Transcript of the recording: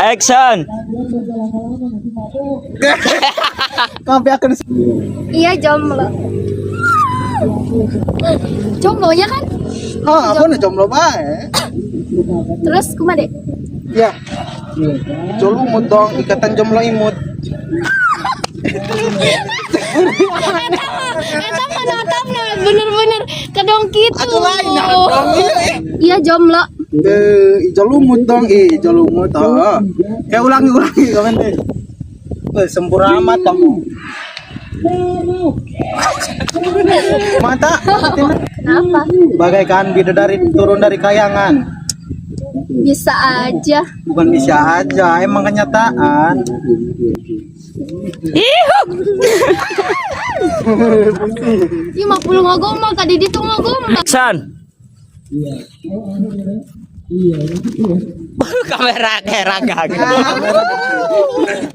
Action. Kampi akan Iya jomblo. Jomblo ya kan? aku nih jomblo bae. Terus kumaha deh? Ya. Jomblo imut dong, ikatan jomblo imut. Eta menatapna bener-bener kedong kitu. Atuh lain dong. Iya jomblo. Jolumut dong, jolumut. Kayak ulangi kamen deh. Sempurna amat kamu. Mata, Kenapa? bagaikan bidadari turun dari kayangan. Bisa aja. Bukan bisa aja, emang kenyataan. Iya 50 ngagomol tadi itu ngagomol. Action. Kamera kayak ragang.